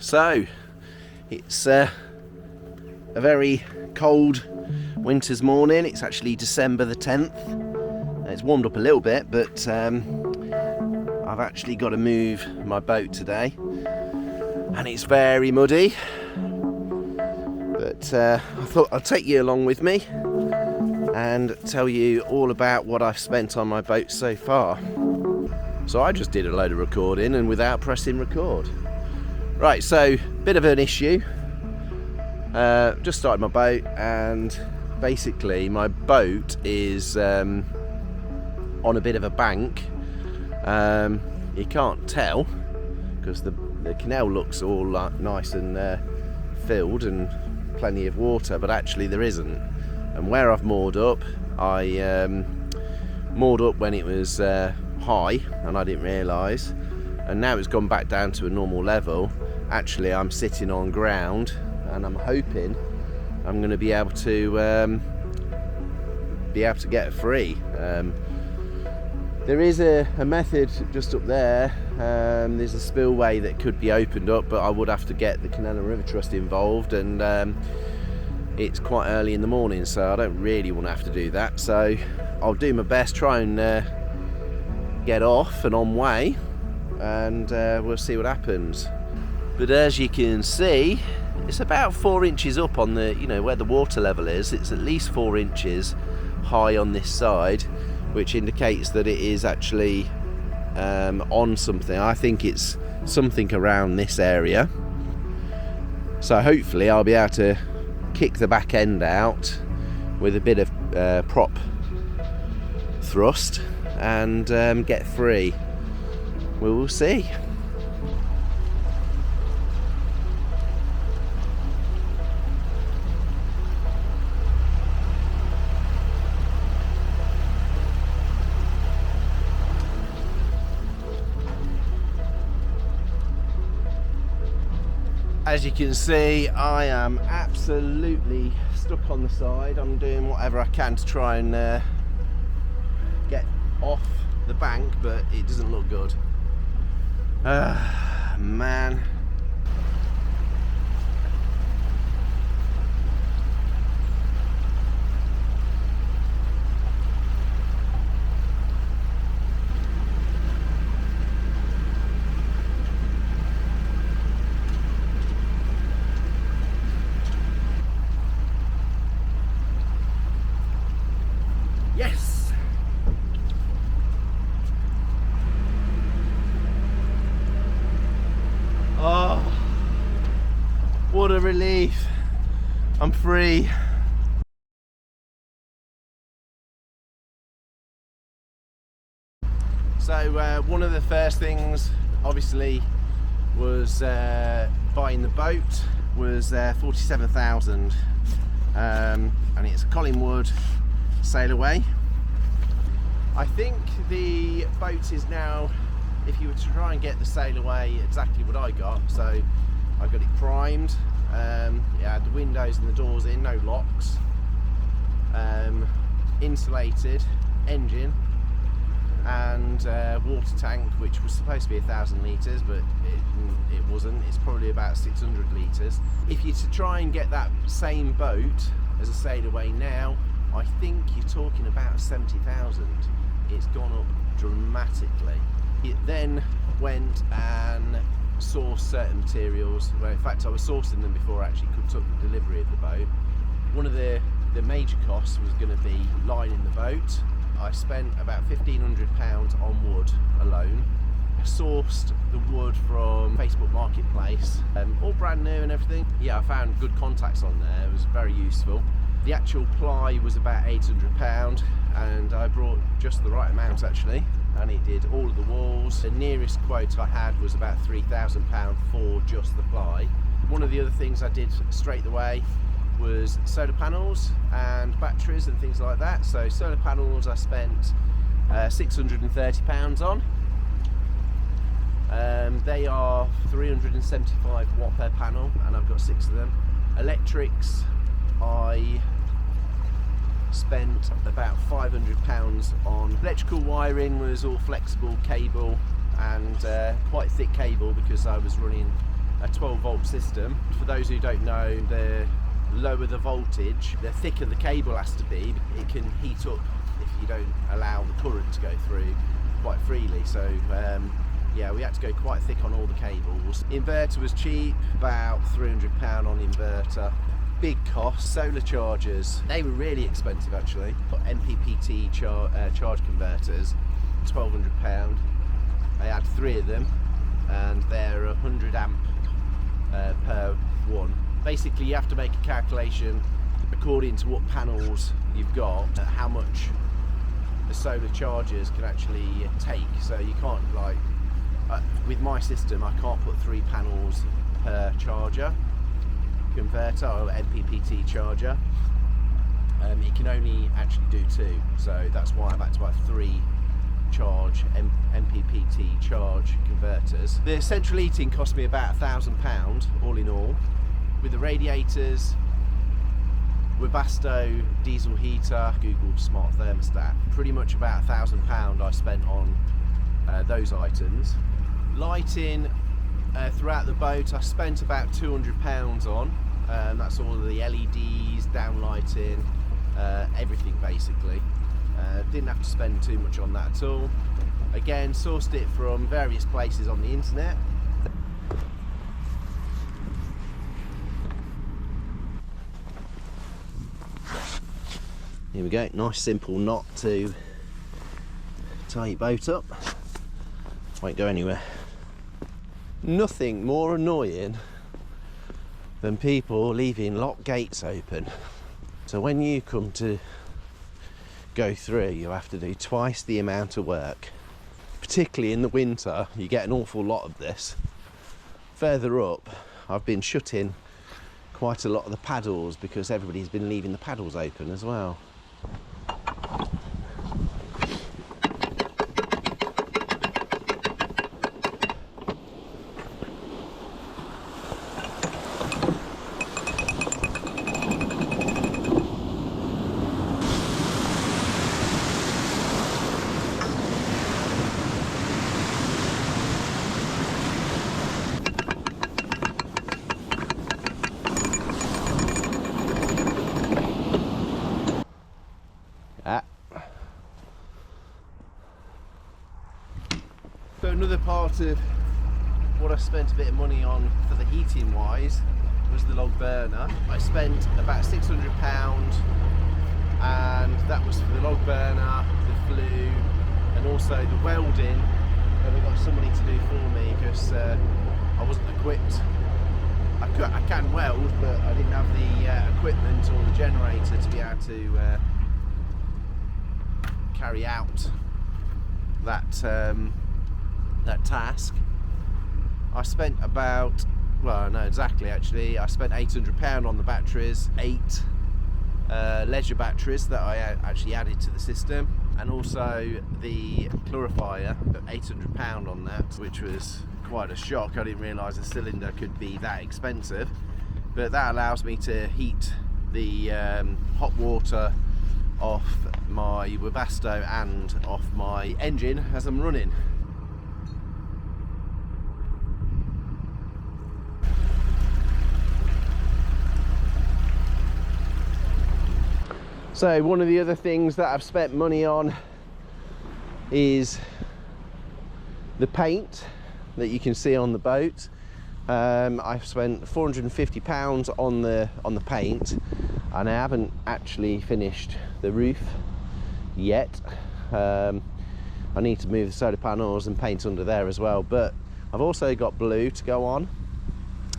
So it's a very cold winter's morning. It's actually December the 10th. It's warmed up a little bit, but I've actually got to move my boat today and it's very muddy, but I thought I'd take you along with me and tell you all about what I've spent on my boat so far. So I just did a load of recording and without pressing record. Right, so bit of an issue. Just started my boat, and basically my boat is on a bit of a bank. You can't tell because the canal looks all nice and filled and plenty of water, but actually there isn't. And where I've moored up, I moored up when it was high and I didn't realise, and now it's gone back down to a normal level. Actually, I'm sitting on ground and I'm hoping I'm going to be able to get free. There is a method just up there. There's a spillway that could be opened up, but I would have to get the Canal and River Trust involved, and it's quite early in the morning, so I don't really want to have to do that. So I'll do my best, try and get off and on way, and we'll see what happens. But as you can see, it's about 4 inches up on the, where the water level is. It's at least 4 inches high on this side, which indicates that it is actually on something. I think it's something around this area. So hopefully I'll be able to kick the back end out with a bit of prop thrust and get free. We will see. As you can see, I am absolutely stuck on the side. I'm doing whatever I can to try and get off the bank, but it doesn't look good. Man. Yes! Oh, what a relief. I'm free. So one of the first things obviously was buying the boat. Was 47,000 and it's a Collingwood sail away. I think the boat is now, if you were to try and get the sail away, exactly what I got. So I got it primed, yeah, the windows and the doors in, no locks, insulated engine and water tank, which was supposed to be 1,000 litres, but it wasn't. It's probably about 600 litres. If you're to try and get that same boat as a sail away now, I think you're talking about 70,000. It's gone up dramatically. It then went and sourced certain materials. Well, in fact, I was sourcing them before I actually took the delivery of the boat. One of the major costs was going to be lining the boat. I spent about £1,500 on wood alone. I sourced the wood from Facebook Marketplace, all brand new and everything. Yeah, I found good contacts on there. It was very useful. The actual ply was about £800, and I brought just the right amount actually, and it did all of the walls. The nearest quote I had was about £3,000 for just the ply. One of the other things I did straight away was solar panels and batteries and things like that. So solar panels I spent £630 on. They are 375 watt per panel, and I've got 6 of them. Electrics, I spent about £500 on. Electrical wiring was all flexible cable and quite thick cable, because I was running a 12 volt system. For those who don't know, the lower the voltage, the thicker the cable has to be. It can heat up if you don't allow the current to go through quite freely. So yeah, we had to go quite thick on all the cables. Inverter was cheap, about £300 on inverter. Big cost, solar chargers, they were really expensive actually. But MPPT charge converters, £1,200. I had 3 of them, and they're 100 amp per one. Basically, you have to make a calculation according to what panels you've got, how much the solar chargers can actually take. So you can't, like, with my system, I can't put 3 panels per charger converter or MPPT charger. It can only actually do 2, so that's why I've had to have 3 charge MPPT charge converters. The central heating cost me about £1,000 all in all, with the radiators, Webasto diesel heater, Google smart thermostat. Pretty much about £1,000 I spent on those items. Lighting throughout the boat I spent about £200 on. That's all of the LEDs, downlighting, everything basically. Didn't have to spend too much on that at all. Again, sourced it from various places on the internet. Here we go, nice simple knot to tie your boat up. Won't go anywhere. Nothing more annoying than people leaving lock gates open. So when you come to go through, you have to do twice the amount of work. Particularly in the winter, you get an awful lot of this. Further up, I've been shutting quite a lot of the paddles because everybody's been leaving the paddles open as well. So another part of what I spent a bit of money on for the heating wise was the log burner. I spent about £600, and that was for the log burner, the flue, and also the welding that I got somebody to do for me because I wasn't equipped. I can weld, but I didn't have the equipment or the generator to be able to carry out that task. I spent about, well, I know exactly actually, I spent £800 on the batteries, 8 leisure batteries that I actually added to the system, and also the clarifier, £800 on that, which was quite a shock. I didn't realise a cylinder could be that expensive, but that allows me to heat the hot water off my Webasto and off my engine as I'm running. So one of the other things that I've spent money on is the paint that you can see on the boat. I've spent £450 on the paint, and I haven't actually finished the roof yet. I need to move the solar panels and paint under there as well, but I've also got blue to go on.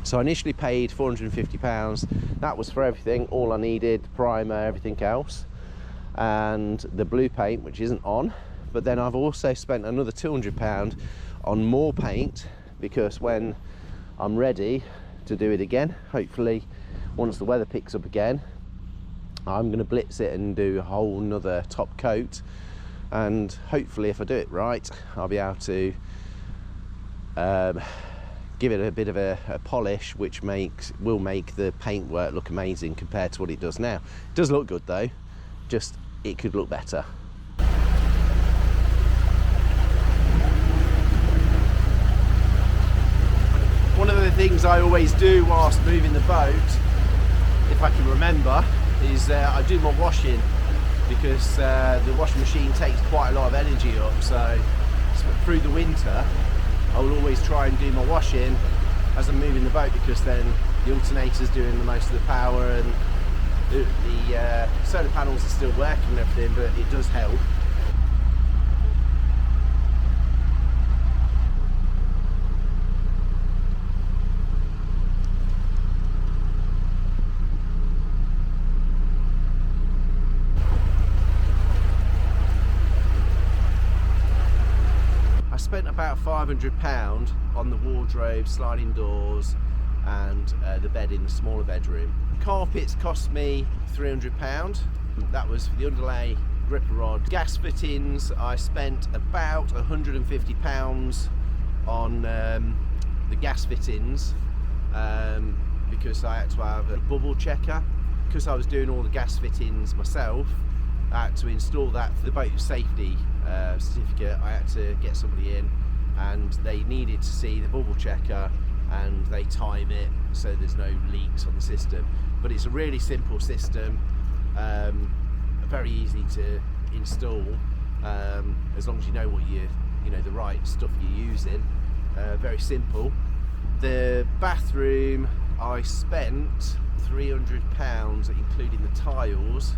So I initially paid £450. That was for everything, all I needed, primer, everything else, and the blue paint, which isn't on. But then I've also spent another £200 on more paint, because when I'm ready to do it again, hopefully once the weather picks up again, I'm going to blitz it and do a whole nother top coat, and hopefully if I do it right, I'll be able to give it a bit of a polish, which will make the paintwork look amazing compared to what it does now. It does look good though, just it could look better. One of the things I always do whilst moving the boat, if I can remember, is I do my washing, because the washing machine takes quite a lot of energy up, so through the winter I will always try and do my washing as I'm moving the boat, because then the alternator's doing the most of the power, and the solar panels are still working and everything, but it does help. I spent about £500 on the wardrobe, sliding doors, and the bed in the smaller bedroom. Carpets cost me £300. That was for the underlay, gripper rod. Gas fittings, I spent about £150 on the gas fittings, because I had to have a bubble checker. Because I was doing all the gas fittings myself, I had to install that for the boat safety certificate. I had to get somebody in, and they needed to see the bubble checker, and they time it so there's no leaks on the system. But it's a really simple system, very easy to install, as long as you know what you know the right stuff you're using. Very simple. The bathroom, I spent £300 including the tiles,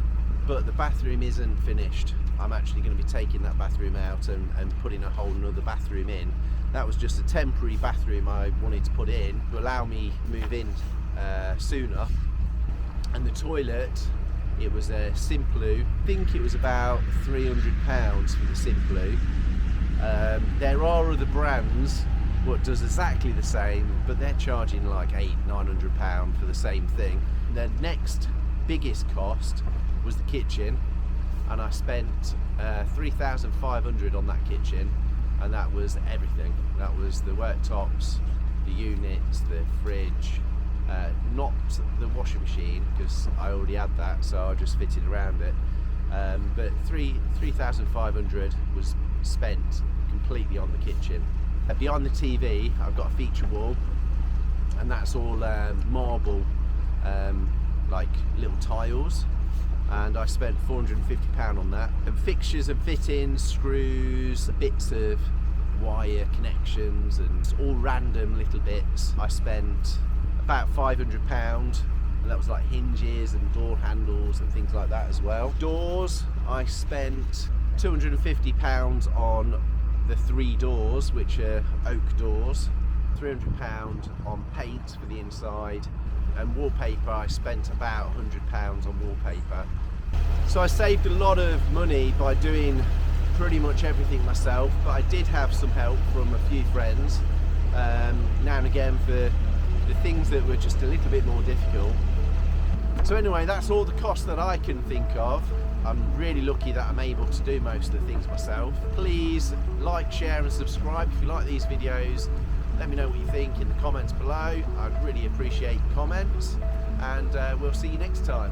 but the bathroom isn't finished. I'm actually going to be taking that bathroom out and putting a whole another bathroom in. That was just a temporary bathroom I wanted to put in to allow me to move in sooner. And the toilet, it was a Simplu. I think it was about £300 for the Simplu. There are other brands what does exactly the same, but they're charging like £800–900 for the same thing. The next biggest cost was the kitchen, and I spent £3,500 on that kitchen, and that was everything. That was the worktops, the units, the fridge, not the washing machine, because I already had that, so I just fitted around it. But £3,500 was spent completely on the kitchen. Behind the TV, I've got a feature wall, and that's all marble, like little tiles, and I spent £450 on that. And fixtures and fittings, screws, bits of wire connections, and all random little bits. I spent about £500, and that was like hinges and door handles and things like that as well. Doors, I spent £250 on the 3 doors, which are oak doors, £300 on paint for the inside, and wallpaper, I spent about £100 on wallpaper. So I saved a lot of money by doing pretty much everything myself, but I did have some help from a few friends now and again for the things that were just a little bit more difficult. So anyway, that's all the costs that I can think of. I'm really lucky that I'm able to do most of the things myself. Please like, share and subscribe if you like these videos. Let me know what you think in the comments below. I'd really appreciate comments, and we'll see you next time.